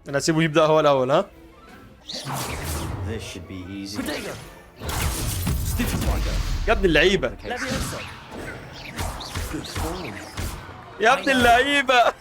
انا هسيبه يبدا هو الاول. ها This should be easy. يا ابن اللعيبه، Good form. يا ابن اللعيبه.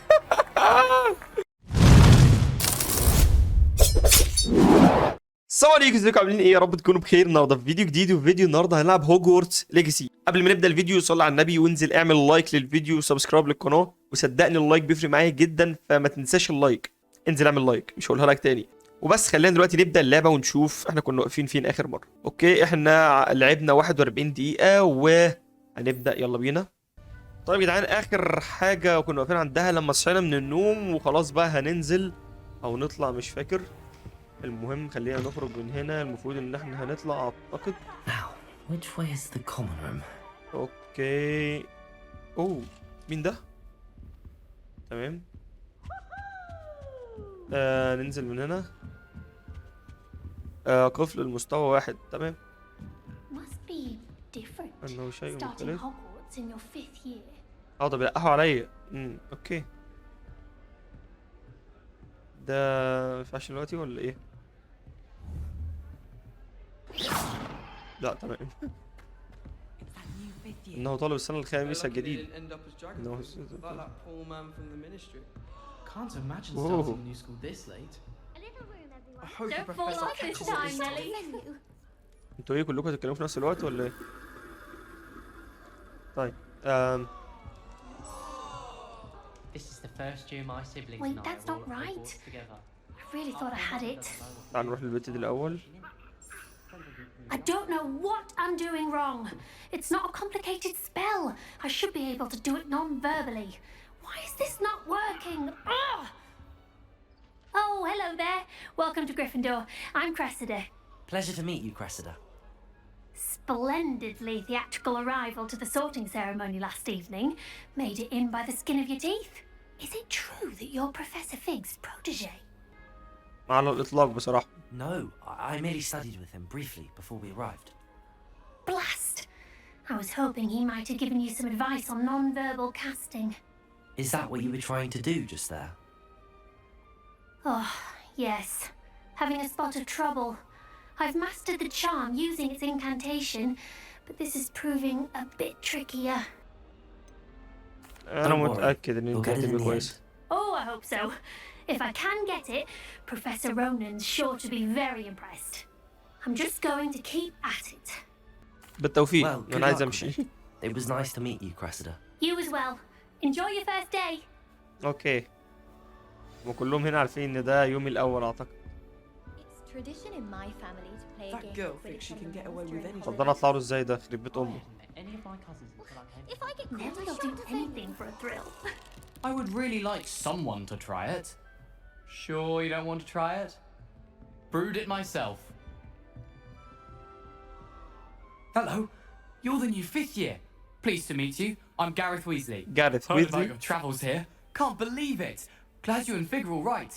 السلام عليكم، ازيكم عاملين ايه؟ يا رب تكونوا بخير. النهارده في فيديو جديد، وفي فيديو النهارده هنلعب هوجورتس ليجاسي. قبل ما نبدا الفيديو صلي على النبي وانزل اعمل لايك للفيديو وسبسكرايب للقناه، وصدقني اللايك بيفرق معايا جدا، فما تنساش اللايك. انزل اعمل لايك، مش هقولها لك تاني. وبس خلينا دلوقتي نبدا اللعبه ونشوف احنا كنا واقفين فين اخر مره. اوكي، احنا لعبنا 41 دقيقه وهنبدا. يلا بينا. طيب يا جدعان، اخر حاجه كنا واقفين عندها لما صحينا من النوم، وخلاص بقى هننزل او نطلع مش فاكر. المهم خلينا نخرج من هنا. المفروض ان احنا هنطلع اعتقد. Now, which way is the common room? اوكي. اوه، مين ده؟ تمام. ننزل من هنا. قفل المستوى 1. تمام. Must be different. انه شيء Starting مختلف. Hogwarts in your 5th year. ده بيلقحوا عليا. اوكي. ده ما ينفعش دلوقتي ولا ايه؟ لا تمام. انه طالب السنة الخامسة الجديد. انه Can't imagine Whoa. starting a new school this late. A little room, everyone. I hope the Don't fall professor off this catches time, us. Nelly. انتوا ايه كلكم هتتكلموا في نفس الوقت ولا ايه؟ طيب This is the first year my siblings Wait, and I that's are all not at right. Hogwarts together. I really thought I had it. تعالوا نروح للبيت دي الاول. I don't know what I'm doing wrong. It's not a complicated spell. I should be able to do it non-verbally. Why is this not working? Ugh! Oh, hello there. Welcome to Gryffindor. I'm Cressida. Pleasure to meet you, Cressida. Splendidly theatrical arrival to the sorting ceremony last evening. Made it in by the skin of your teeth. Is it true that you're Professor Fig's protege? على الإطلاق بصراحة. No, I merely studied with him briefly before we arrived. Blast! I was hoping he might have given you some advice on non-verbal casting. Is that what you were trying to do just there? Oh, yes. Having a spot of trouble. I've mastered the charm using its incantation, but this is proving a bit trickier. أنا Don't worry. متأكد إن We'll أنت get it in هتبقى the كويس. Oh, I hope so. If I can get it, Professor Ronan's sure to be very impressed. I'm just going to keep at it. بالتوفيق. Well, good أنا عايز luck أمشي. with it. It was nice to meet you, Cressida. You as well. Enjoy your first day. أوكي. وكلهم هنا عارفين إن ده يومي الأول أعتقد. It's tradition in my family to play a That game girl of thinks she Quidditch can get on away with during anything. طب ده أنا أطلع له إزاي ده؟ يخرب بيت أمه. Any of my cousins feel like holidays. If I get caught, Never I will shan't do defend anything them. for a thrill. I would really like someone to try it. Sure you don't want to try it? Brewed it myself. Hello, you're the new 5th year. Pleased to meet you. I'm Gareth Weasley. Gareth Heard about Weasley. your travels here. Can't believe it. Glad you and Fig are all right.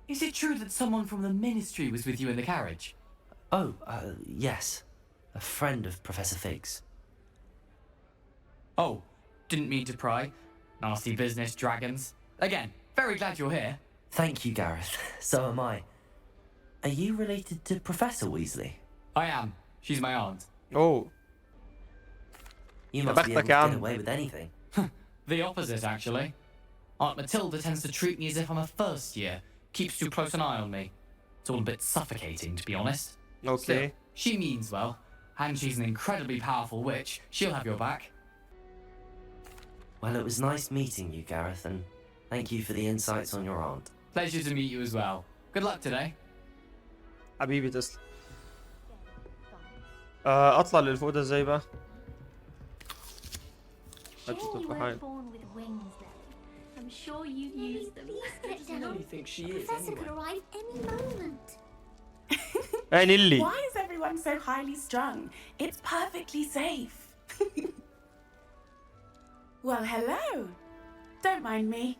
Is it true that someone from the Ministry was with you in the carriage? Oh, yes. A friend of Professor Fig's. Oh, didn't mean to pry. Nasty business, dragons. Again, very glad you're here. Thank you, Gareth. So am I. Are you related to Professor Weasley? I am. She's my aunt. أوه. You يا must be able بختك to يا get عم. away with anything. The opposite, actually. Aunt Matilda tends to treat me as if I'm a first year. Keeps too close an eye on me. It's all a bit suffocating, to be honest. Okay. Still, she means well, and she's an incredibly powerful witch. She'll have your back. Well, it was nice meeting you, Gareth, and thank you for the insights on your aunt. Pleasure to meet you as well. Good luck today. حبيبي تسلم. أطلع للفوق ده إزاي بقى؟ Shame you تطلع weren't حاجة. born with wings, Nelly. I'm sure you'd use them. Please get Who do down. you think she The is, professor anyway? could arrive any moment. يا نيلي. Why is everyone so highly strung? It's perfectly safe. Well, hello. Don't mind me.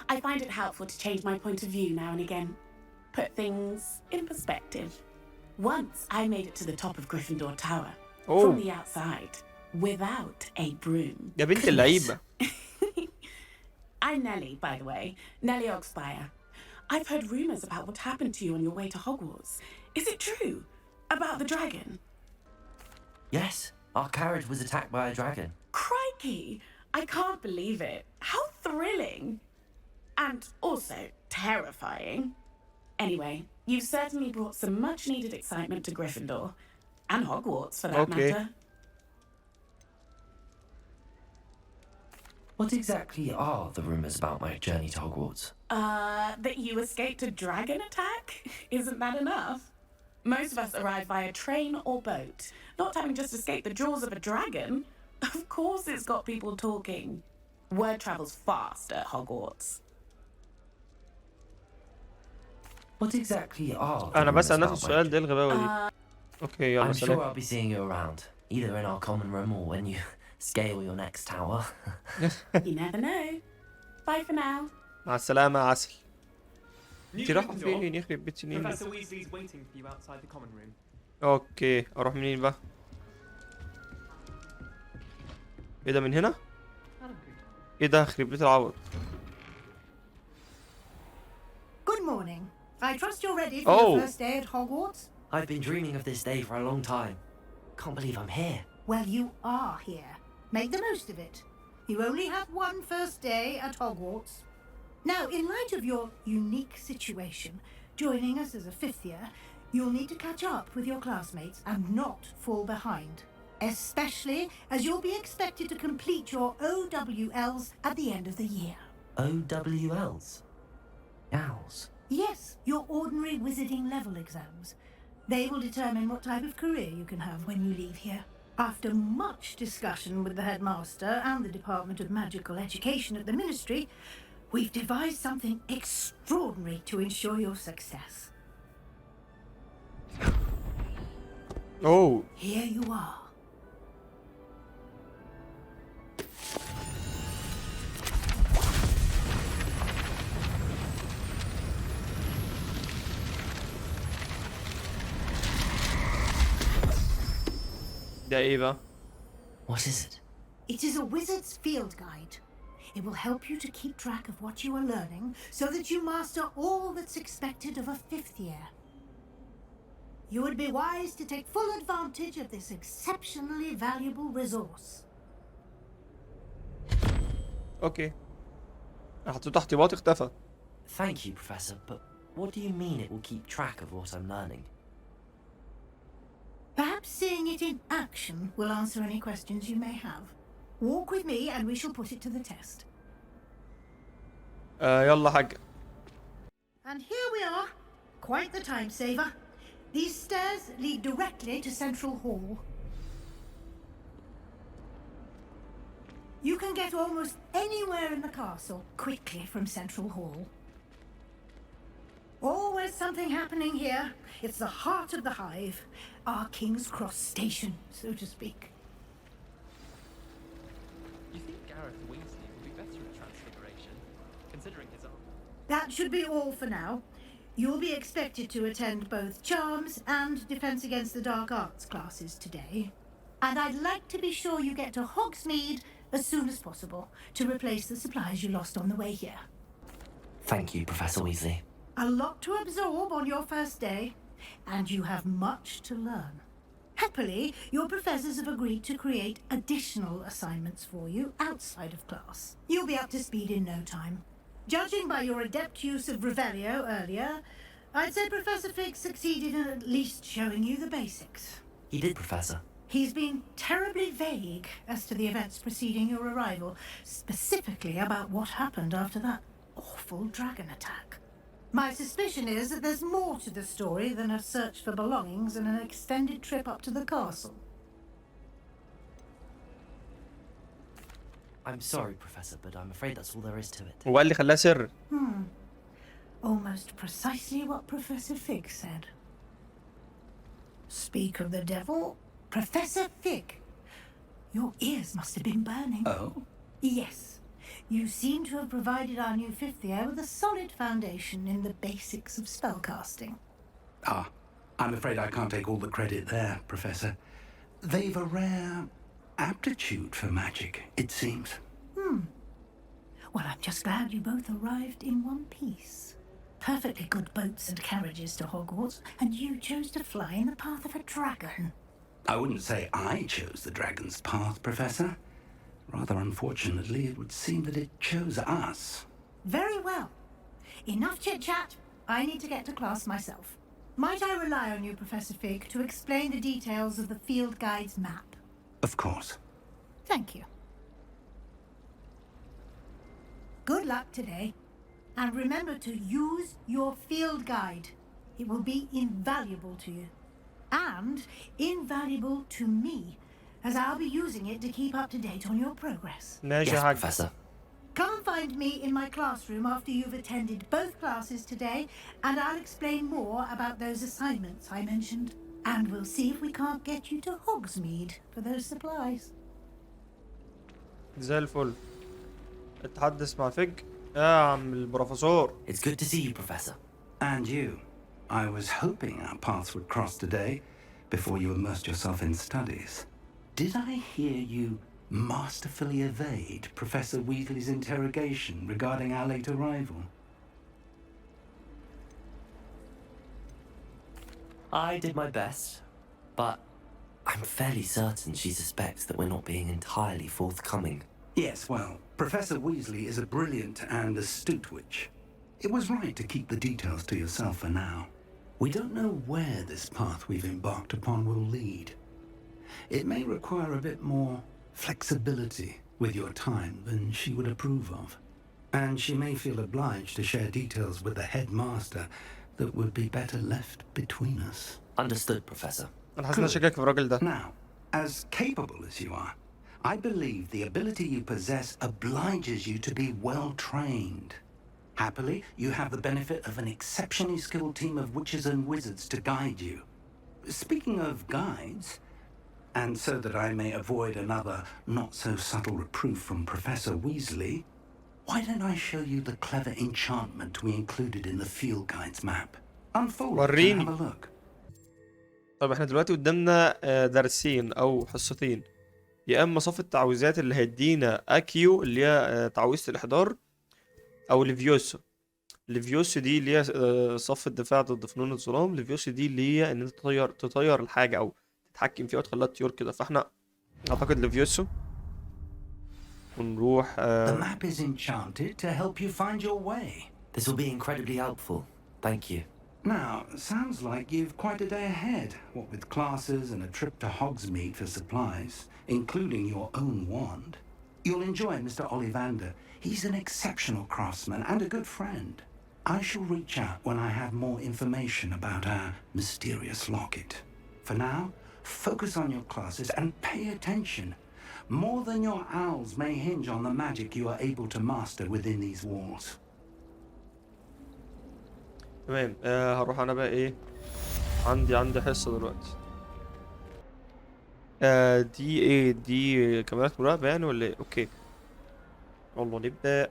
I find it helpful to change my point of view now and again. Put things in perspective. Once I made it to the top of Gryffindor Tower Oh. from the outside without a broom. يا بنت اللعيبة. I'm Nellie, by the way. Nellie Oxfire. I've heard rumors about what happened to you on your way to Hogwarts. Is it true? About the dragon? Yes, our carriage was attacked by a dragon. Crikey! I can't believe it. How thrilling! And also terrifying. Anyway, you've certainly brought some much-needed excitement to Gryffindor. And Hogwarts, for that matter. What exactly are the rumors about my journey to Hogwarts? That you escaped a dragon attack? Isn't that enough? Most of us arrive via train or boat, not having just escaped the jaws of a dragon. Of course it's got people talking. Word travels fast at Hogwarts. What exactly are the انا rumors بسأل نفس about السؤال ده الغباوة دي. اوكي يلا I'm sure سلام. I'll be seeing you around, either in our common room or when you scale your next tower. You never know. Bye for now. مع السلامة يا عسل. New انت رايحة Gryffindor. فين يخرب بيت سنين؟ Professor Weasley's waiting for you outside the common room. اوكي اروح منين بقى؟ ايه ده من هنا؟ ايه ده يخرب بيت العوض؟ Good morning. I trust you're ready for Oh. your first day at Hogwarts? I've been dreaming of this day for a long time. Can't believe I'm here. Well, you are here. Make the most of it. You only have one first day at Hogwarts. Now, in light of your unique situation, joining us as a fifth year, you'll need to catch up with your classmates and not fall behind. Especially as you'll be expected to complete your OWLs at the end of the year. OWLs? Owls? Yes, your ordinary wizarding level exams. They will determine what type of career you can have when you leave here. After much discussion with the headmaster and the Department of Magical Education at the Ministry, we've devised something extraordinary to ensure your success. اوه Here you are. ده ايه بقى؟ What is it? It is a wizard's field guide. It will help you to keep track of what you are learning so that you master all that's expected of a fifth year. You would be wise to take full advantage of this exceptionally valuable resource. اوكي حطيته احتياطي اختفى. Thank you, Professor, but what do you mean it will keep track of what I'm learning? Perhaps seeing it in action will answer any questions you may have. Walk with me and we shall put it to the test. يلا حاجة. And here we are. Quite the time saver. These stairs lead directly to Central Hall. You can get almost anywhere in the castle quickly from Central Hall. Always something happening here. It's the heart of the hive. Our King's Cross station, so to speak. You think Gareth Weasley would be better at transfiguration, considering his own? That should be all for now. You'll be expected to attend both Charms and Defense Against the Dark Arts classes today. And I'd like to be sure you get to Hogsmeade as soon as possible to replace the supplies you lost on the way here. Thank you, Professor Weasley. A lot to absorb on your first day, and you have much to learn. Happily, your professors have agreed to create additional assignments for you outside of class. You'll be up to speed in no time. Judging by your adept use of Revelio earlier, I'd say Professor Fig succeeded in at least showing you the basics. He did, Professor. He's been terribly vague as to the events preceding your arrival, specifically about what happened after that awful dragon attack. My suspicion is that there's more to the story than a search for belongings and an extended trip up to the castle. I'm sorry, Professor, but I'm afraid that's all there is to it. هو اللي خلاه سر. Almost precisely what Professor Fig said. Speak of the devil, Professor Fig. Your ears must have been burning. Oh? Yes. You seem to have provided our new fifth year with a solid foundation in the basics of spellcasting. Ah, I'm afraid I can't take all the credit there, Professor. They've a rare aptitude for magic, it seems. Well, I'm just glad you both arrived in one piece. perfectly good boats and carriages to Hogwarts, and you chose to fly in the path of a dragon. I wouldn't say I chose the dragon's path, Professor. Rather unfortunately, it would seem that it chose us. Very well. Enough chit-chat. I need to get to class myself. Might I rely on you, Professor Fig, to explain the details of the field guide's map? Of course. Thank you. Good luck today. And remember to use your field guide. It will be invaluable to you. And invaluable to me, as I'll be using it to keep up to date on your progress. ماشي يا Yes, حاج. Professor. Come and find me in my classroom after you've attended both classes today, and I'll explain more about those assignments I mentioned. And we'll see if we can't get you to Hogsmeade for those supplies. زي الفل. اتحدث مع فج يا عم البروفيسور. It's good to see you, Professor. And you. I was hoping our paths would cross today before you immersed yourself in studies. Did I hear you masterfully evade Professor Weasley's interrogation regarding our late arrival? I did my best, but I'm fairly certain she suspects that we're not being entirely forthcoming. Yes, well, Professor Weasley is a brilliant and astute witch. It was right to keep the details to yourself for now. We don't know where this path we've embarked upon will lead. It may require a bit more flexibility with your time than she would approve of. And she may feel obliged to share details with the headmaster that would be better left between us. Understood, Professor. انا حاسس اني شاكك في الراجل ده. Now, as capable as you are, I believe the ability you possess obliges you to be well trained. Happily, you have the benefit of an exceptionally skilled team of witches and wizards to guide you. Speaking of guides, and so that I may avoid another not-so-subtle reproof from Professor Weasley, why don't I show you the clever enchantment we included in the field guide's map? Unfold it and have a look. طب احنا دلوقتي قدامنا درسين او حصتين، يا اما صف التعويذات اللي هيدينا اكيو اللي هي تعويذة الاحضار، او ليفيوسو. ليفيوسو دي اللي هي صف الدفاع ضد فنون الظلام. ليفيوسو دي اللي هي ان انت تطير الحاجة او تتحكم فيها وتخليها تطير كده. فاحنا اعتقد ليفيوسو ونروح The map is enchanted to help you find your way. This will be incredibly helpful. Thank you. Now, sounds like you've quite a day ahead, what with classes and a trip to Hogsmeade for supplies, including your own wand. You'll enjoy Mr. Ollivander. He's an exceptional craftsman and a good friend. I shall reach out when I have more information about our mysterious locket. For now, focus on your classes and pay attention. More than your owls may hinge on the magic you are able to master within these walls. تمام. هروح انا بقى ايه، عندي حصة دلوقتي. دي ايه، دي كاميرات مراقبة يعني ولا ايه؟ اوكي والله نبدأ.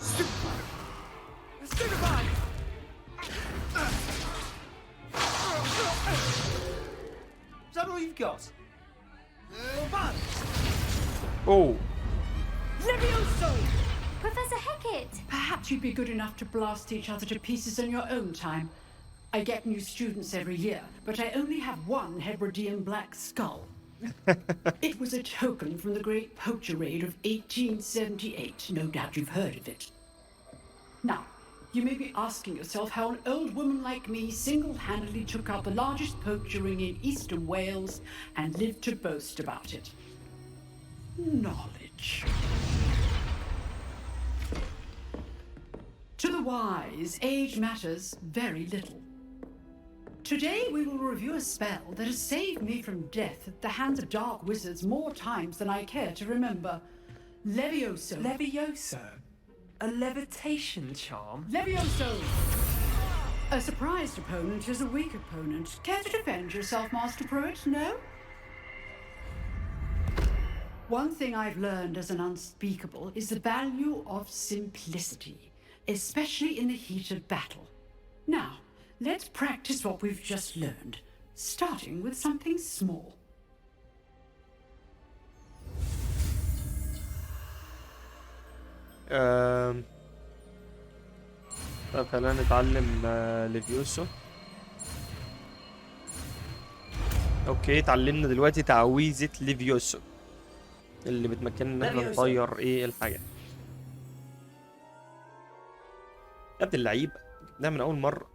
Is that all you've got? اوه Levioso! Professor Hecat! Perhaps you'd be good enough to blast each other to pieces in your own time. I get new students every year, but I only have one Hebridean black skull. It was a token from the Great Poacher Raid of 1878. No doubt you've heard of it. Now, you may be asking yourself how an old woman like me single-handedly took out the largest poacher ring in eastern Wales and lived to boast about it. Knowledge. To the wise, age matters very little. Today we will review a spell that has saved me from death at the hands of dark wizards more times than I care to remember. Levioso. Levioso? A levitation charm? Levioso! A surprised opponent is a weak opponent. Care to defend yourself, Master Pruitt? No? One thing I've learned as an unspeakable is the value of simplicity, especially in the heat of battle. Now, let's practice what we've just learned, starting with something small. طب خلينا نتعلم ليفيوسو. اوكي اتعلمنا دلوقتي تعويذة ليفيوسو اللي بتمكننا ان احنا نطير ايه الحاجة. يا ابن اللعيبة جبناها من اول مرة.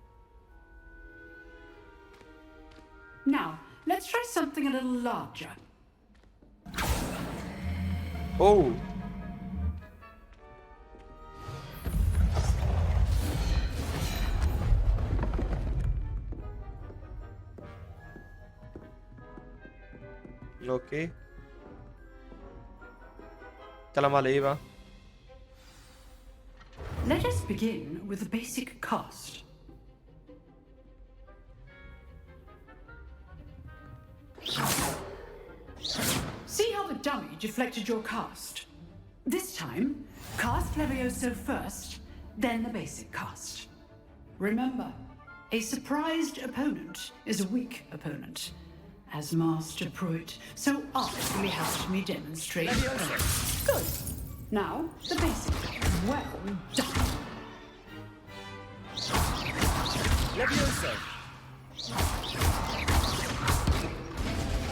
Now, let's try something a little larger. اوه اوكي كلام على ايه بقى؟ Let us begin with the basic cast. See how the dummy deflected your cast? This time, cast Levioso first, then the basic cast. Remember, a surprised opponent is a weak opponent. As Master Pruitt so artfully helped me demonstrate. Good. Now, the basic. Well done. Levioso.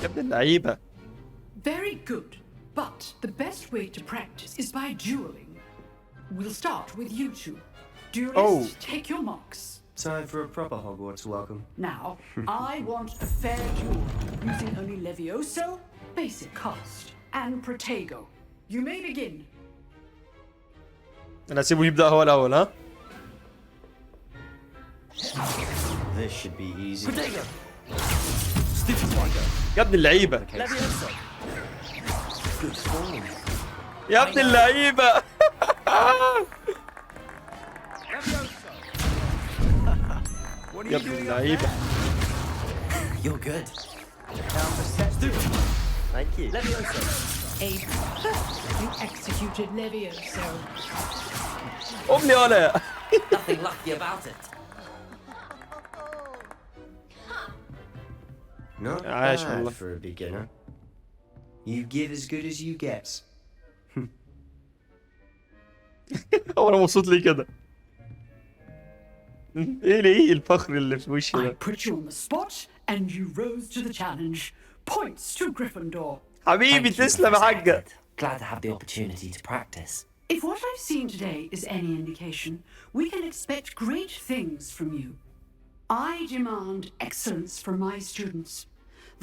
يا ابن اللعيبة. Very good. But the best way to practice is by dueling. We'll start with you two. Duelists, take your marks. Time for a proper Hogwarts welcome. Now, I want a fair duel using only Levioso, basic cast, and Protego. You may begin. انا هسيبه يبدأ هو الأول ها؟ This should be easy. يا ابن اللعيبة. Levioso. Good form. يا ابن اللعيبة. What are يا you ابن doing up اللعيبة. You're good. Thank you. Levioso. A perfectly executed Levioso. أمي ولا. Nothing lucky about it. Not عاش bad والله. for a beginner. You give as good as you get. هو أنا مبسوط ليه كده؟ ايه الفخر اللي في وشي I ده؟ put you on the spot, and you rose to the challenge. Points to Gryffindor. حبيبي Thank you, تسلم يا Professor حاجة. Hagrid. Glad to have the opportunity to practice. If what I've seen today is any indication, we can expect great things from you. I demand excellence from my students.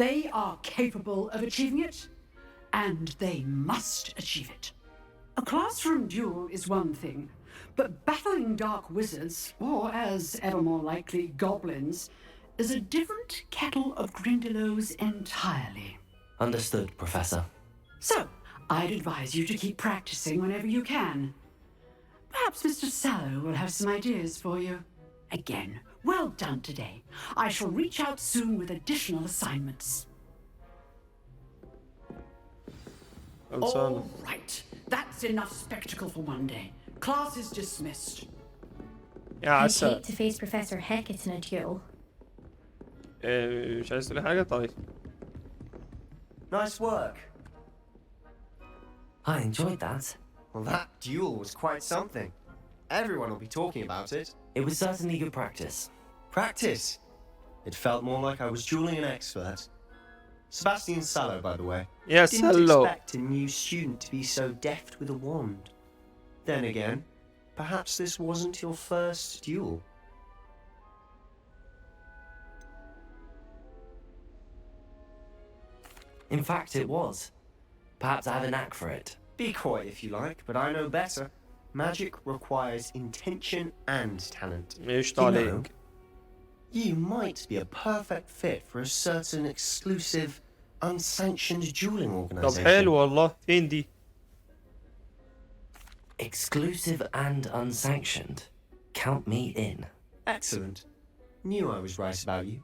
They are capable of achieving it, and they must achieve it. A classroom duel is one thing, but battling dark wizards, or as ever more likely, goblins, is a different kettle of Grindylows entirely. Understood, Professor. So, I'd advise you to keep practicing whenever you can. Perhaps Mr. Sallow will have some ideas for you. Again, well done today. I shall reach out soon with additional assignments. All right, that's enough spectacle for one day. Class is dismissed. يا I'd عسل. hate to face Professor Hecat in a duel. مش عايز تقولي حاجة؟ طيب. Nice work. I enjoyed that. Well, that duel was quite something. Everyone will be talking about it. It was certainly good practice. Practice. It felt more like I was dueling an expert. Sebastian Sallow, by the way. Yes, Didn't hello. expect a new student to be so deft with a wand. Then again, perhaps this wasn't your first duel. In fact, it was. Perhaps I have a knack for it. Be coy if you like, but I know better. Magic requires intention and talent. ايش You know, عليك؟ you might be a perfect fit for a certain exclusive, unsanctioned dueling طب organization. حلو والله. فين دي؟ Exclusive and unsanctioned. Count me in. Excellent. Knew I was right about you.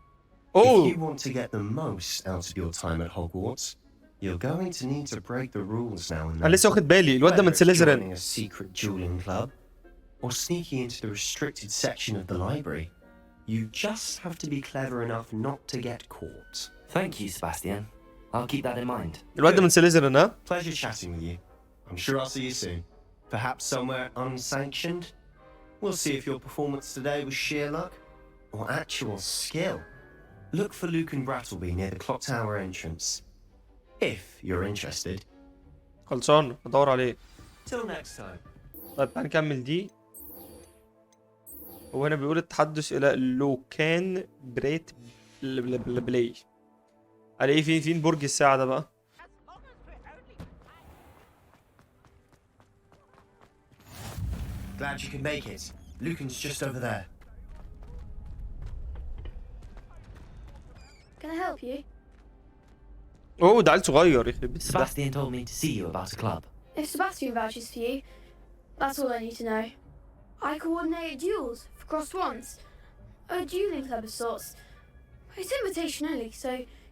If اوه you want to get the most out of your time at Hogwarts, you're going to need to break the rules now and انا then. لسه واخد بالي الواد ده من Whether it's سليزرين. joining a secret dueling club or sneaking into the restricted section of the library, you just have to be clever enough not to get caught. Thank you, Sebastian. I'll keep that in mind. الواد ده من سليزرين ها؟ Pleasure chatting with you. I'm sure I'll see you soon. Perhaps somewhere unsanctioned? We'll see if your performance today was sheer luck or actual skill. Look for Luke and Brattleby near the clock tower entrance. If you're interested. خلصان ادور عليه. Till next time. طيب تعال نكمل دي. هو هنا بيقول التحدث الى لوكان بريت بلاي. على ايه؟ فين برج الساعة ده بقى؟ Glad you can make it. Lucan's just over there. Can I help you? اوه ده عيل صغير يخرب بيت ده. Sebastian told me to see you about a club. If Sebastian vouches for you, that's all I need to know. I coordinate duels for crossed wands. A dueling club of sorts. It's invitation only, so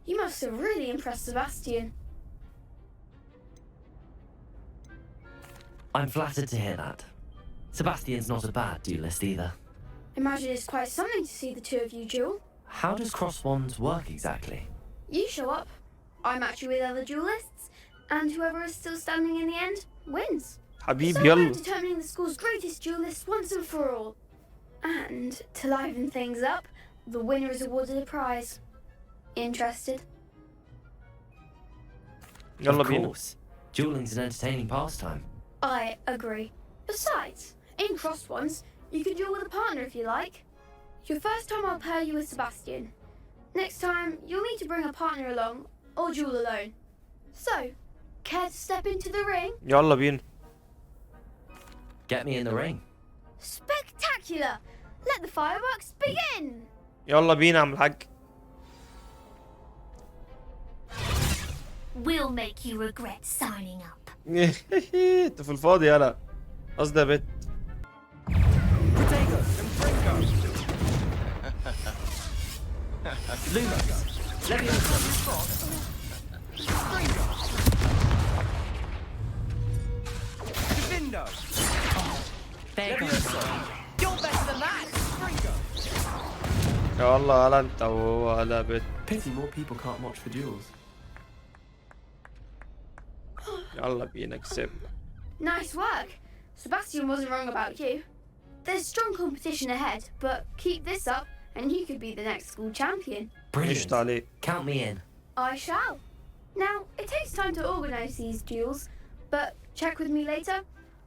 you must have really impressed Sebastian. I'm flattered to hear that. Sebastian's not a bad duelist either. Imagine it's quite something to see the two of you duel. How does cross wands work exactly? You show up, I match you with other duelists, and whoever is still standing in the end wins. حبيبي So يلا. we're determining the school's greatest duelist once and for all. And to liven things up, the winner is awarded a prize. Interested? يلا Of بينا. course. Dueling's an entertaining pastime. I agree. Besides, in crossed ones, you can duel with a partner if you like. Your first time I'll pair you with Sebastian. Next time, you'll need to bring a partner along, or duel alone. So, care to step into the ring? يلا بينا. Get me in the ring. Spectacular! Let the fireworks begin! يلا بينا يا عم الحاج. We'll make you regret signing up. انت في الفاضي يلا. قصدي يا بت. يلا يلا انت وهو يلا بت. Pity more people can't watch the duels. يلا بينا كسبنا. Nice work. Sebastian wasn't wrong about you. There's strong competition ahead, but keep this up and you could be the next school champion. Brilliant. قشطة عليك. Count me in. I shall. Now, it takes time to organize these duels, but check with me later.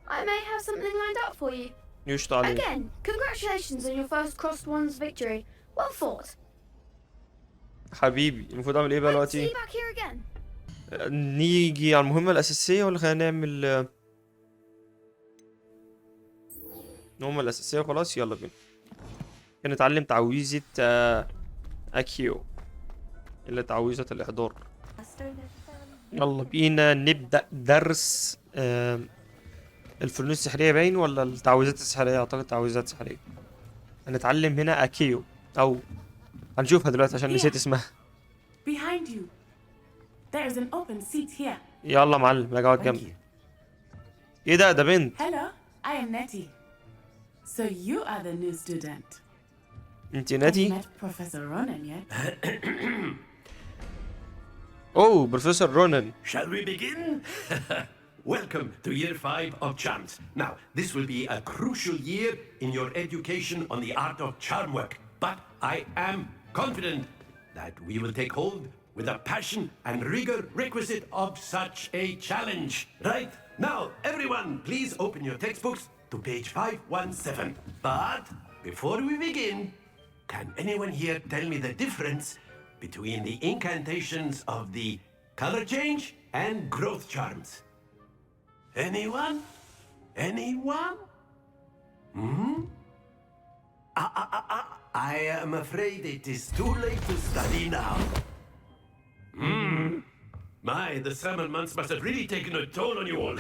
I may have something lined up for you. قشطة عليك. Again, congratulations on your first crossed ones victory. Well fought. حبيبي المفروض اعمل ايه بقى Hope to see دلوقتي؟ you back here again. نيجي على المهمة الأساسية ولا خلينا نعمل المهمة الأساسية خلاص يلا بينا. نتعلم تعويذة أكيو اللي تعويذة الإحضار. يلا بينا نبدأ درس الفنون السحرية باين ولا التعويذات السحرية؟ أعتقد تعويذات سحرية. هنتعلم هنا أكيو أو هنشوفها دلوقتي عشان نسيت اسمها. Behind you. There is an open seat here. يلا معلم اجي اقعد جنبي. ايه ده بنت. Hello, I am Nettie. So you are the new student. انت Have you ناتي؟ met Professor Ronan yet? اوه بروفيسور رونان. Shall we begin? Welcome to year 5 of charms. Now, this will be a crucial year in your education on the art of charm work. But I am confident that we will take hold with the passion and rigor requisite of such a challenge. Right, now everyone please open your textbooks to page 517. But before we begin, can anyone here tell me the difference between the incantations of the color change and growth charms? Anyone? Anyone? I am afraid it is too late to study now. My, the summer months must have really taken a toll on you all.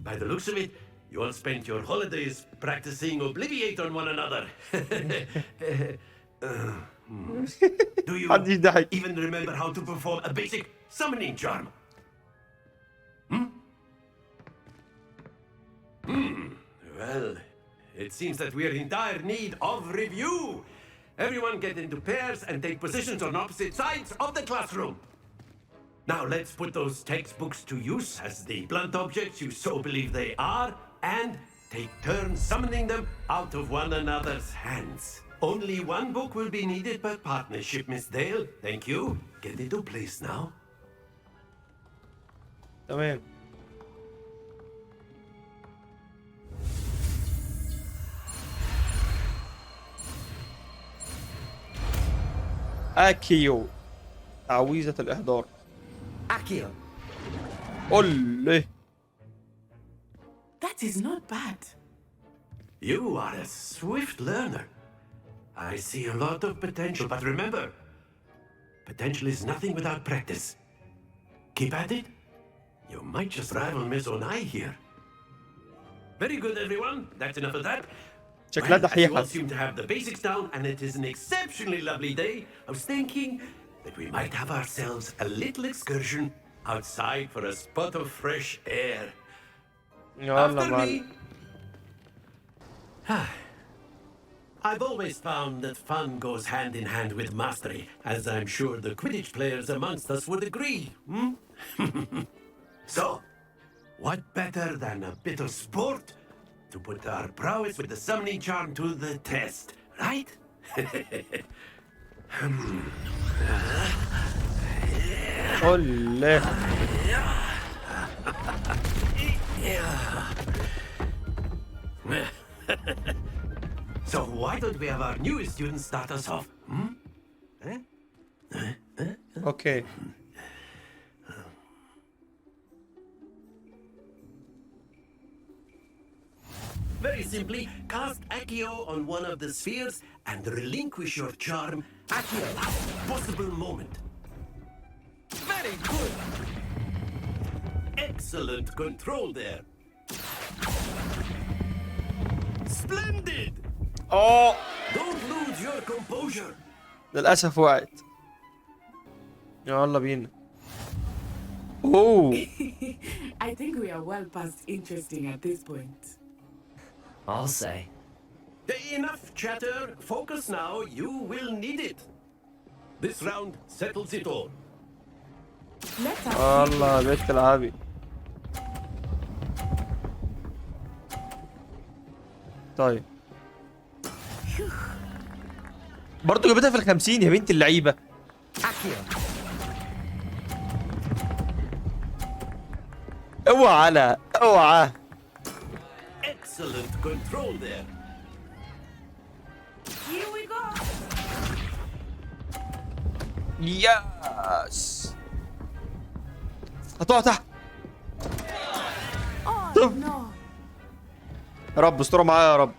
By the looks of it, you all spent your holidays practicing Obliviate on one another. Do you even remember how to perform a basic summoning charm? Well, it seems that we are in dire need of review. Everyone get into pairs and take positions on opposite sides of the classroom. Now let's put those textbooks to use as the blunt objects you so believe they are, and take turns summoning them out of one another's hands. Only one book will be needed per partnership, Miss Dale. Thank you. Get into place now. تمام. اكيو تعويذة الإحضار. اكيرا. قول. That is not bad. You are a swift learner. I see a lot of potential, but remember, potential is nothing without practice. Keep at it. You might just rival Miss Onai here. Very good, everyone. That's enough of that. شكلها You all دحيحة. seem to have the basics down, and it is an exceptionally lovely day. I was thinking that we might have ourselves a little excursion outside for a spot of fresh air. يلا After معلم. me. I've always found that fun goes hand in hand with mastery, as I'm sure the Quidditch players amongst us would agree. So, what better than a bit of sport to put our prowess with the summoning charm to the test, right? قول. So why don't we have our newest student start us off? اوكي. Very simply, cast Accio on one of the spheres and relinquish your charm at your last possible moment. Very good. Excellent control there. Splendid. اوه Don't lose your composure. للأسف وقعت. يلا بينا. اوه. I think we are well past interesting at this point. I'll say. Enough chatter. Focus now. You will need it. This round settles it all. Let us والله بيت العبي. طيب. برضه جابتها في ال50 يا بنت اللعيبة. اوعى على اوعى. Excellent control there. Here we go. ياس. هتقع تحت. Oh طب. no. يا رب استرها معايا يا رب.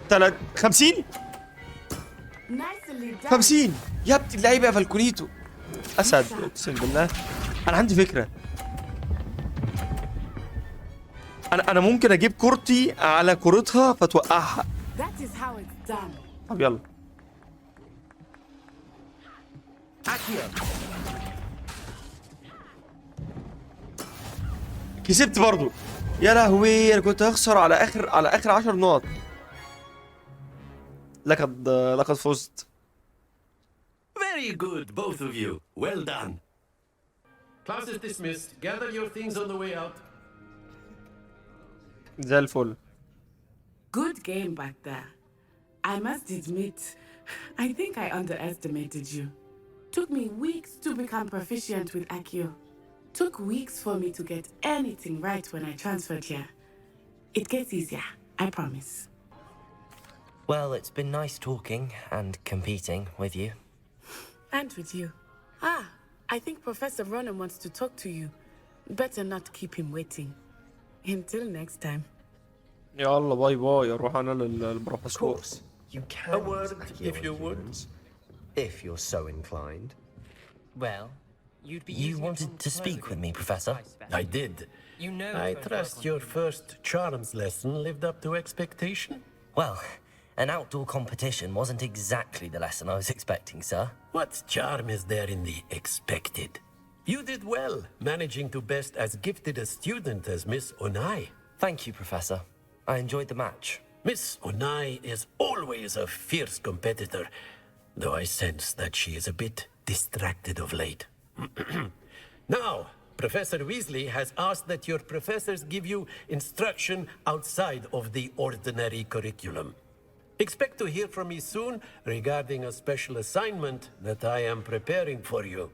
تلات 50 Nicely done. 50 يا ابني اللعيبه يا فالكونيتو. اسد اقسم بالله. انا عندي فكره. انا ممكن اجيب كورتي على كورتها فتوقعها. That is how it's done. طب يلا. كسبت برضو. يا لهوي انا كنت هخسر على اخر 10 نقط. لقد فزت. Very good, both of you. Well done. Class is dismissed. Gather your things on the way out. زي الفل. Good game back there. I must admit, I think I underestimated you. Took me weeks to become proficient with Accio. Took weeks for me to get anything right when I transferred here. It gets easier, I promise. Well, it's been nice talking and competing with you. And with you. I think Professor Ronan wants to talk to you. Better not keep him waiting. Until next time. يلا باي باي اروح انا للبروفيسور. You can. A word, if you would. If you're so inclined. Well, you'd be. You wanted to speak with me, Professor? I did. You know. I trust your first charms lesson lived up to expectation. Well, an outdoor competition wasn't exactly the lesson I was expecting, sir. What charm is there in the expected? You did well, managing to best as gifted a student as Miss Onai. Thank you, Professor. I enjoyed the match. Miss Onai is always a fierce competitor, though I sense that she is a bit distracted of late. Now, Professor Weasley has asked that your professors give you instruction outside of the ordinary curriculum. Expect to hear from me soon regarding a special assignment that I am preparing for you.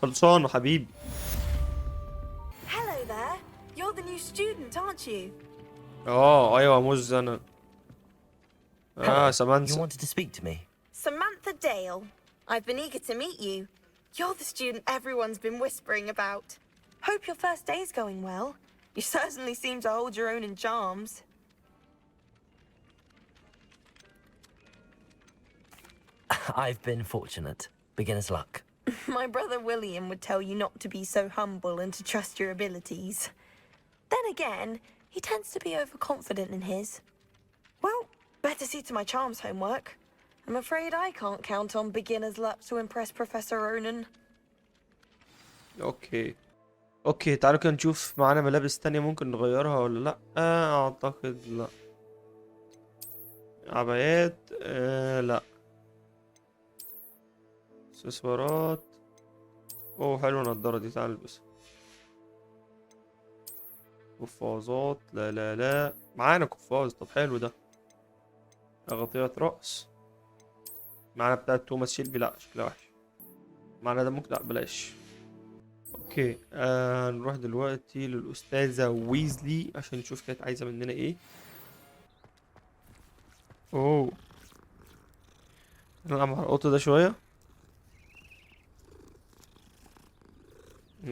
خلصان حبيبي. Hello there. You're the new student, aren't you? ايوه موز انا. You سمانثا. wanted to speak to me? Samantha Dale. I've been eager to meet you. You're the student everyone's been whispering about. Hope your first day's going well. You certainly seem to hold your own in charms. I've been fortunate. Beginner's luck. My brother William would tell you not to be so humble and to trust your abilities. Then again, he tends to be overconfident in his. Well, better see to my charms homework. I'm afraid I can't count on beginner's luck to impress Professor Ronan. اوكي تعالوا كده نشوف معانا ملابس تانية ممكن نغيرها ولا لا. اعتقد لا. عبايات لا. اكسسوارات. حلوة النضارة دي، تعال نلبسها. قفازات لا معانا قفاز. طب حلو ده. أغطية رأس. معانا بتاعة توماس شيلبي، لا شكلها وحش. معانا ده ممكن، لا بلاش. اوكي نروح دلوقتي للأستاذة ويزلي عشان نشوف كانت عايزة مننا ايه. نلعب مع القط ده شوية.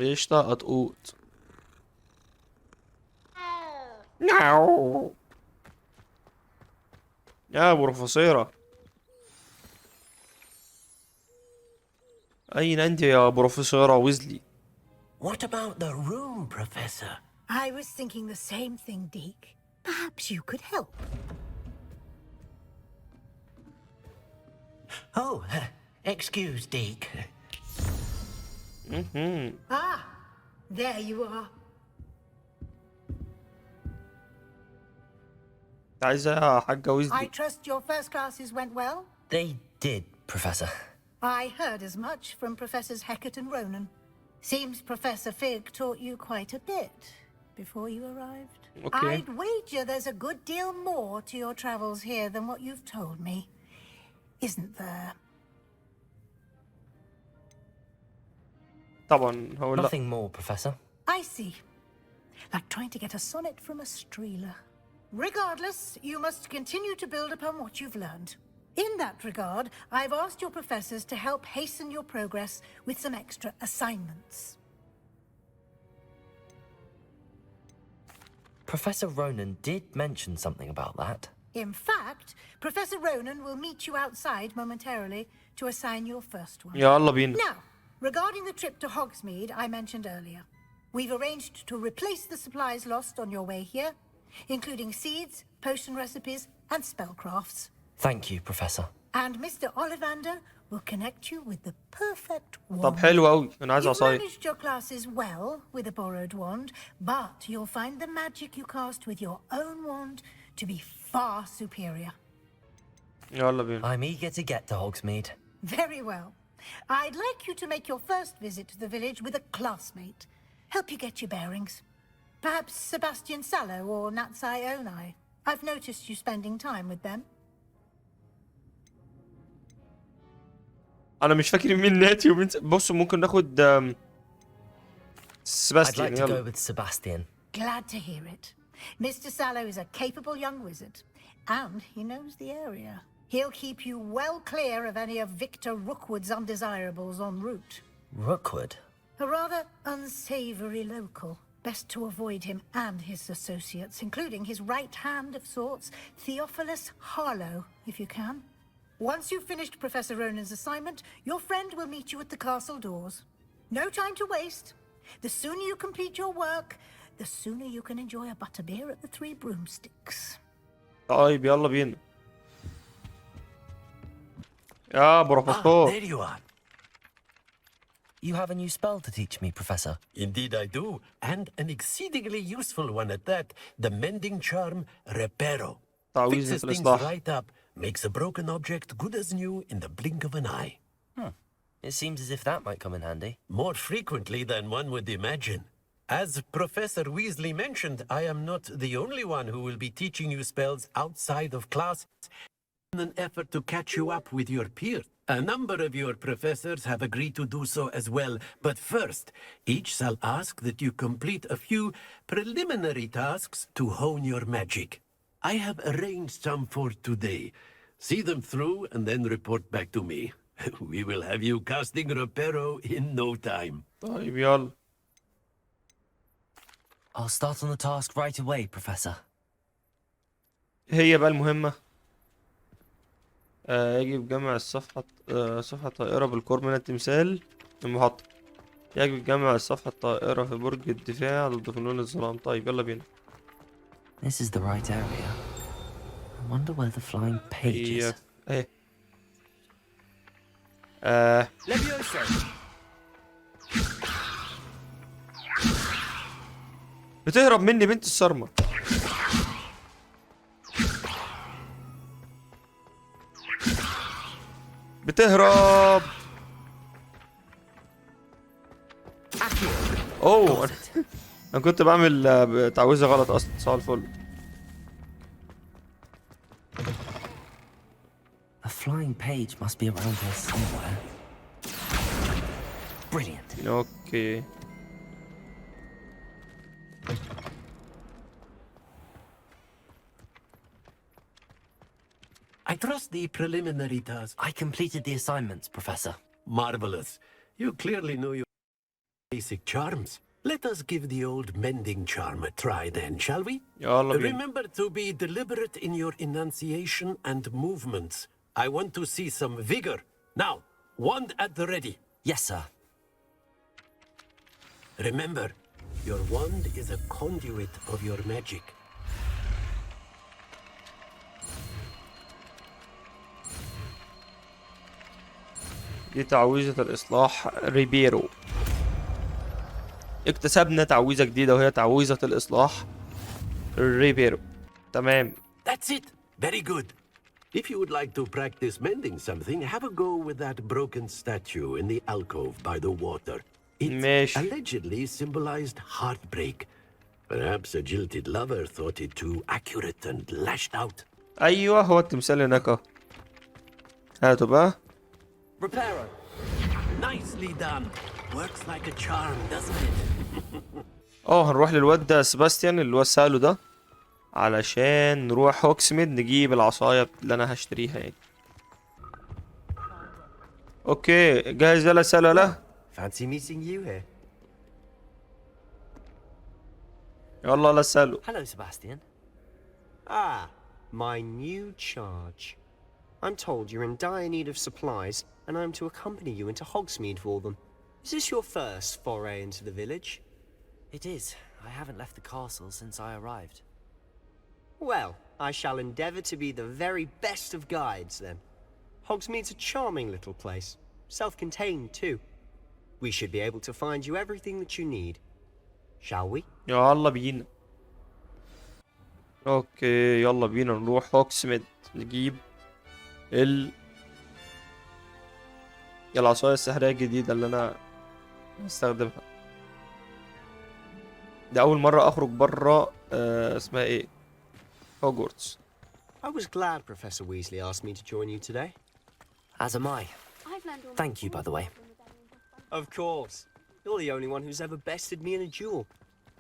قشطة قطقوط. يا بروفيسورة، أين أنت يا بروفيسورة ويزلي؟ What about the room, Professor? I was thinking the same thing, Deke. Perhaps you could help. Oh, excuse, Deke. There you are. عايزة يا حاجة I ويزلي. trust your first classes went well? They did, Professor. I heard as much from Professors Hecat and Ronan. Seems Professor Fig taught you quite a bit before you arrived. Okay. I'd wager there's a good deal more to your travels here than what you've told me. Isn't there? طبعا هقول لا. Nothing more, Professor. I see. Like trying to get a sonnet from a streeler. Regardless, you must continue to build upon what you've learned. In that regard, I've asked your professors to help hasten your progress with some extra assignments. Professor Ronan did mention something about that. In fact, Professor Ronan will meet you outside momentarily to assign your first one. يلا بينا. Now, regarding the trip to Hogsmeade I mentioned earlier, we've arranged to replace the supplies lost on your way here, including seeds, potion recipes, and spellcrafts. Thank you, Professor. And Mr. Ollivander will connect you with the perfect wand. طب حلو أوي، أنا عايز You've عصايه. managed your classes well with a borrowed wand, but you'll find the magic you cast with your own wand to be far superior. يلا بينا. I'm eager to get to Hogsmeade. Very well. I'd like you to make your first visit to the village with a classmate. Help you get your bearings. Perhaps Sebastian Sallow or Natsai Onai. I've noticed you spending time with them. أنا مش فاكر مين ناتي ومين بص ممكن ناخد I'd سباستيان. like to go يلا. with Sebastian. Glad to hear it. Mr. Sallow is a capable young wizard, and he knows the area. He'll keep you well clear of any of Victor Rookwood's undesirables en route. Rookwood? A rather unsavory local. Best to avoid him and his associates, including his right hand of sorts, Theophilus Harlow, if you can. Once you've finished Professor Ronan's assignment, your friend will meet you at the castle doors. No time to waste. The sooner you complete your work, the sooner you can enjoy a butterbeer at the Three Broomsticks. طيب يلا بينا. يا بروفيسور. There you are. You have a new spell to teach me, Professor. Indeed I do, and an exceedingly useful one at that. The mending charm Reparo. تعويذات Fixes things الإصلاح. right up, makes a broken object good as new in the blink of an eye. It seems as if that might come in handy. More frequently than one would imagine. As Professor Weasley mentioned, I am not the only one who will be teaching you spells outside of class in an effort to catch you up with your peers. A number of your professors have agreed to do so as well, but first, each shall ask that you complete a few preliminary tasks to hone your magic. I have arranged some for today. See them through and then report back to me. We will have you casting Reparo in no time. طيب يلا. I'll start on the task right away, Professor. هي بقى المهمة. يجب جمع صفحة طائرة بالقرب من التمثال المحطة. يجب جمع الصفحة الطائرة في برج الدفاع ضد فنون الظلام. طيب يلا بينا. This is the right area. I wonder where the flying page is. ايه. بتهرب مني بنت الصرمة. بتهرب. اوه انا كنت بعمل تعويذة غلط اصلا. صباح الفل. A flying page must be around here somewhere. Brilliant. اوكي. I trust the preliminary task. I completed the assignments, Professor. Marvelous. You clearly know your basic charms. Let us give the old mending charm a try then, shall we? Remember to be deliberate in your enunciation and movements. I want to see some vigor. Now, wand at the ready. Yes, sir. Remember, your wand is a conduit of your magic. دي تعويذة الإصلاح ريبيرو. اكتسبنا تعويذة جديدة وهي تعويذة الإصلاح ريبيرو. تمام. That's it. Very good. If you would like to practice mending something, have a go with that broken statue in the alcove by the water. It allegedly symbolized heartbreak. Perhaps a jilted lover thought it too accurate and lashed out. أيوه هو التمثال هناك أهو. هاتوا بقى. Reparo. Nicely done. Works like a charm, doesn't it? هنروح للواد ده سباستيان اللي هو سالو ده علشان نروح هوكسميد نجيب العصايه اللي انا هشتريها يعني. اوكي جاهز يلا سالو لا. Fancy meeting you here. يلا لا سالو. Hello, Sebastian. Ah, my new charge. I'm told you're in dire need of supplies, and I'm to accompany you into Hogsmeade for them. Is this your first foray into the village? It is. I haven't left the castle since I arrived. Well, I shall endeavour to be the very best of guides, then. Hogsmeade's a charming little place. Self-contained, too. We should be able to find you everything that you need. Shall we? يلا بينا. اوكي يلا بينا نروح هوكسميد نجيب العصايه السحريه الجديده اللي انا هستخدمها. ده اول مره اخرج بره اسمها ايه هوجورتس. I was glad Professor Weasley asked me to join you today. As am I. Thank you, by the way. Of course. You're the only one who's ever bested me in a duel.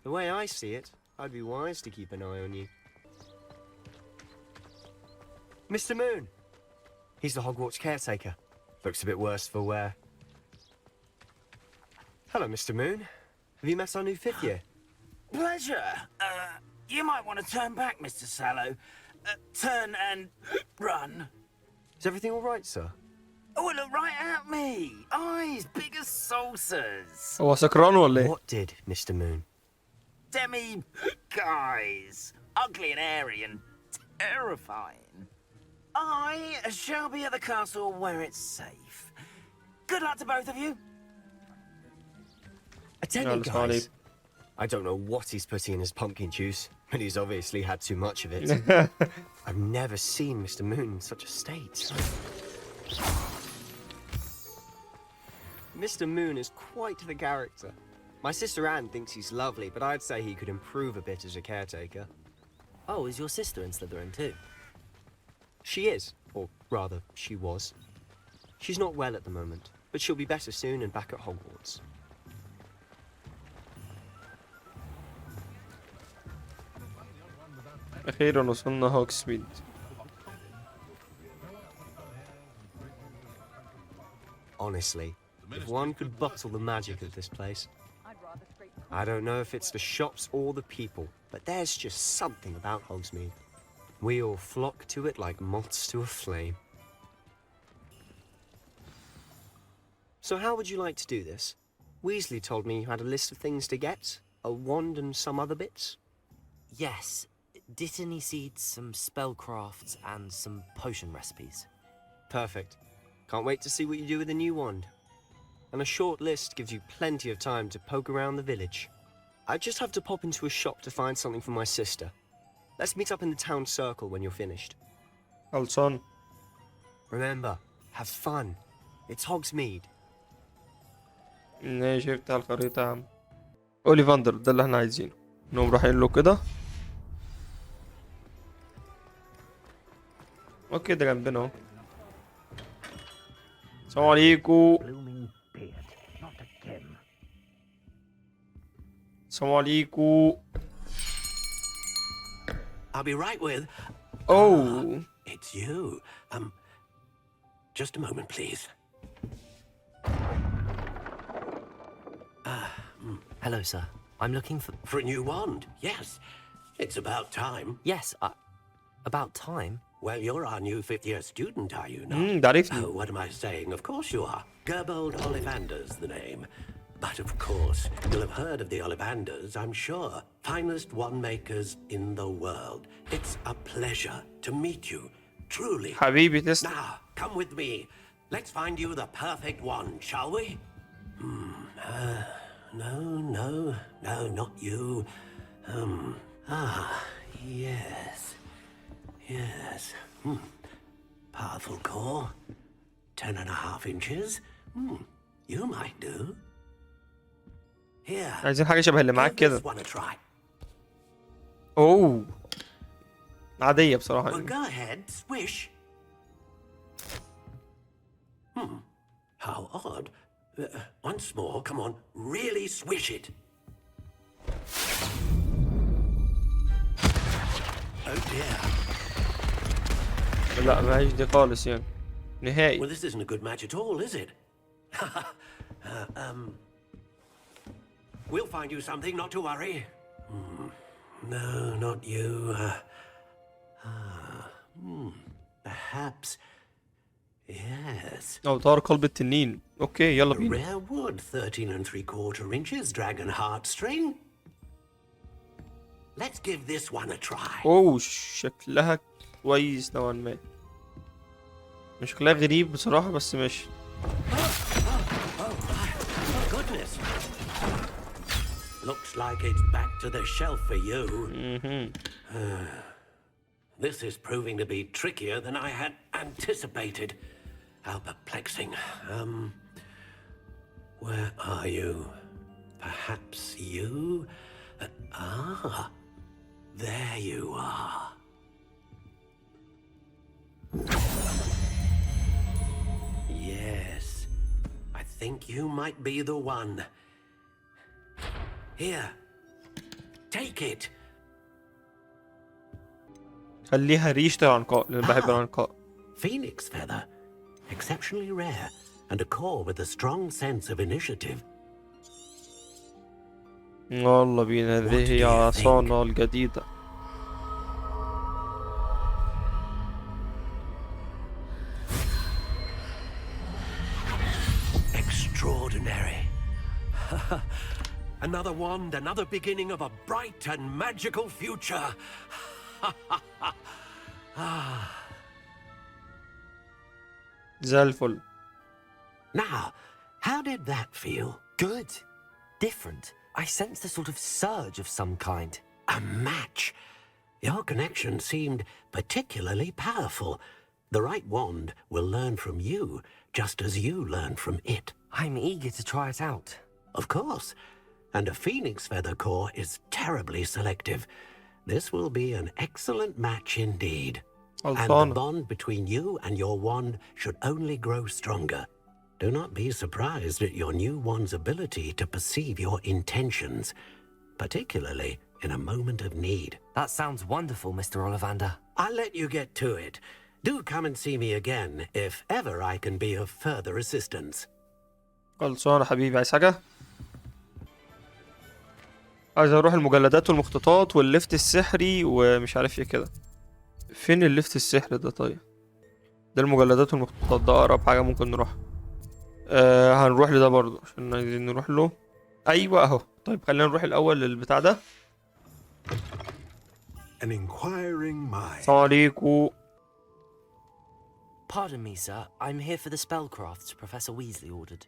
The way I see it, I'd be wise to keep an eye on you. Mr. Moon. He's the Hogwarts caretaker. Looks a bit worse for wear. Hello, Mr. Moon. Have you met our new fifth year? Pleasure. You might want to turn back, Mr. Sallow. Turn and run. Is everything all right, sir? Oh, look right at me. Eyes big as saucers. هو سكران ولا ايه؟ What did, Mr. Moon? Demi guys. Ugly and airy and terrifying. I shall be at the castle where it's safe. Good luck to both of you. Attendant guys. I don't know what he's putting in his pumpkin juice, but he's obviously had too much of it. I've never seen Mr. Moon in such a state. Mr. Moon is quite the character. My sister Anne thinks he's lovely, but I'd say he could improve a bit as a caretaker. Oh, is your sister in Slytherin too? She is, or rather, she was. She's not well at the moment, but she'll be better soon and back at Hogwarts. اخيرا وصلنا هوكسميد. Honestly, if one could bottle the magic of this place. I don't know if it's the shops or the people, but there's just something about Hogsmeade. We all flock to it like moths to a flame. So how would you like to do this? Weasley told me you had a list of things to get, a wand and some other bits. Yes. Dittany seeds, some spellcrafts, and some potion recipes. Perfect. Can't wait to see what you do with the new wand. And a short list gives you plenty of time to poke around the village. I just have to pop into a shop to find something for my sister. Let's meet up in the town circle when you're finished. خلصان. Remember, have fun. It's Hogsmeade. ماشي بتاع الخريطة يا عم. اوليفاندر ده اللي احنا عايزينه. نقوم رايحين له كده. اوكي ده جنبنا اهو. السلام عليكم. السلام عليكم. I'll be right with. Oh. It's you. Just a moment, please. Hello, sir. I'm looking for a new wand. Yes, it's about time. Yes, about time. Well, you're our new fifth-year student, are you not? Oh, what am I saying? Of course you are. Gerbold Ollivander's the name. But of course, you'll have heard of the Ollivanders, I'm sure. Finest wand makers in the world. It's a pleasure to meet you, truly. حبيبي تسلم. Now, come with me. Let's find you the perfect wand, shall we? No, not you. Yes. Powerful core. 10.5 inches. You might do. Here. عايزين حاجة شبه اللي معاك كده. Give this one a try. اوه. عادية بصراحة. Well, go ahead, swish. How odd. Once more, come on, really swish it. Oh dear. لا معيش دي خالص يعني. نهائي. Well, this isn't a good match at all, is it? We'll find you something, not to worry. No, not you. Perhaps. Yes. أوتار قلب التنين. اوكي يلا بينا. Rare wood, 13 3/4 inches, dragon heartstring. Let's give this one a try. اوه شكلها كويس نوعا ما. شكلها غريب بصراحة بس ماشي. Goodness. Looks like it's back to the shelf for you. This is proving to be trickier than I had anticipated. How perplexing. Where are you? Perhaps you? There you are. Yes, I think you might be the one. Here, take it. خليها ريش العنقاء لأن بحب العنقاء. Phoenix feather, exceptionally rare, and a core with a strong sense of initiative. يلا بينا هذه هي عصانا الجديدة. Extraordinary. Another wand, another beginning of a bright and magical future. زي الفل. Now, how did that feel? Good. Different. I sensed a sort of surge of some kind. A match. Your connection seemed particularly powerful. The right wand will learn from you, just as you learn from it. I'm eager to try it out. Of course. And a phoenix feather core is terribly selective. This will be an excellent match indeed. And the bond between you and your wand should only grow stronger. Do not be surprised at your new wand's ability to perceive your intentions, particularly in a moment of need. That sounds wonderful, Mr. Ollivander. I'll let you get to it. Do come and see me again if ever I can be of further assistance. خلصانة حبيبي. عايز حاجة؟ عايز اروح المجلدات والمخطوطات واللفت السحري ومش عارف ايه كده. فين اللفت السحري ده؟ طيب ده المجلدات والمخطوطات، ده اقرب حاجة ممكن نروح. هنروح لده برضو عشان عايزين نروح له. ايوه اهو. طيب خلينا نروح الاول للبتاع ده. السلام عليكم. Pardon me, sir. I'm here for the spellcrafts Professor Weasley ordered.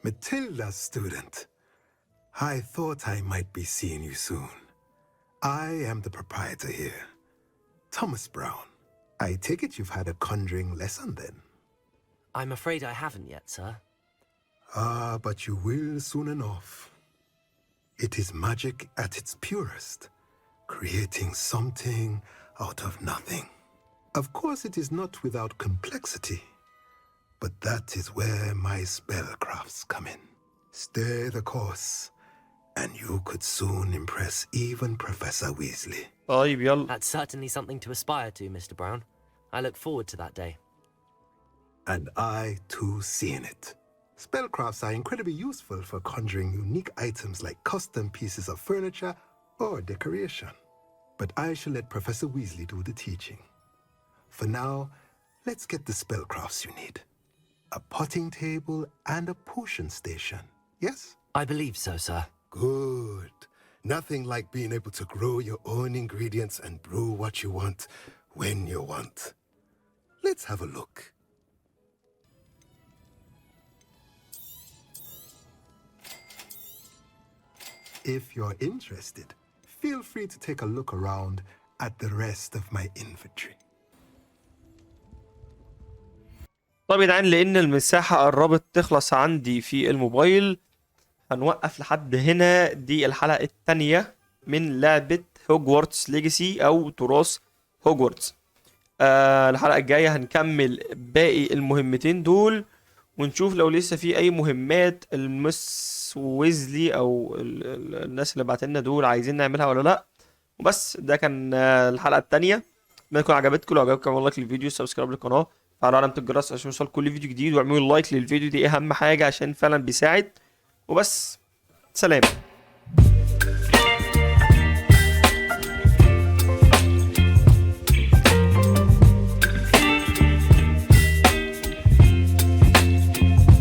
Matilda, student. I thought I might be seeing you soon. I am the proprietor here, Thomas Brown. I take it you've had a conjuring lesson then? I'm afraid I haven't yet, sir. Ah, but you will soon enough. It is magic at its purest, creating something out of nothing. Of course, it is not without complexity, but that is where my spellcrafts come in. Stay the course, and you could soon impress even Professor Weasley. That's certainly something to aspire to, Mr. Brown. I look forward to that day. And I, too, seeing it. Spellcrafts are incredibly useful for conjuring unique items like custom pieces of furniture or decoration. But I shall let Professor Weasley do the teaching. For now, let's get the spellcrafts you need. A potting table and a potion station, yes? I believe so, sir. Good. Nothing like being able to grow your own ingredients and brew what you want when you want. Let's have a look. If you're interested, feel free to take a look around at the rest of my inventory. طب يا جدعان، لان المساحة قربت تخلص عندي في الموبايل هنوقف لحد هنا. دي الحلقة التانية من لعبة هوجورتس ليجاسي او تراث هوجورتس. الحلقة الجاية هنكمل باقي المهمتين دول ونشوف لو لسه في اي مهمات المس ويزلي او الناس اللي بعتلنا دول عايزين نعملها ولا لا. وبس ده كان الحلقة التانية. ما يكون عجبتكم، لو عجبكم اعملوا لايك للفيديو، سبسكرايب للقناة، فعلوا علامة الجرس عشان يوصل كل فيديو جديد، واعملوا لايك للفيديو، دي اهم حاجة عشان فعلا بيساعد. وبس، سلام.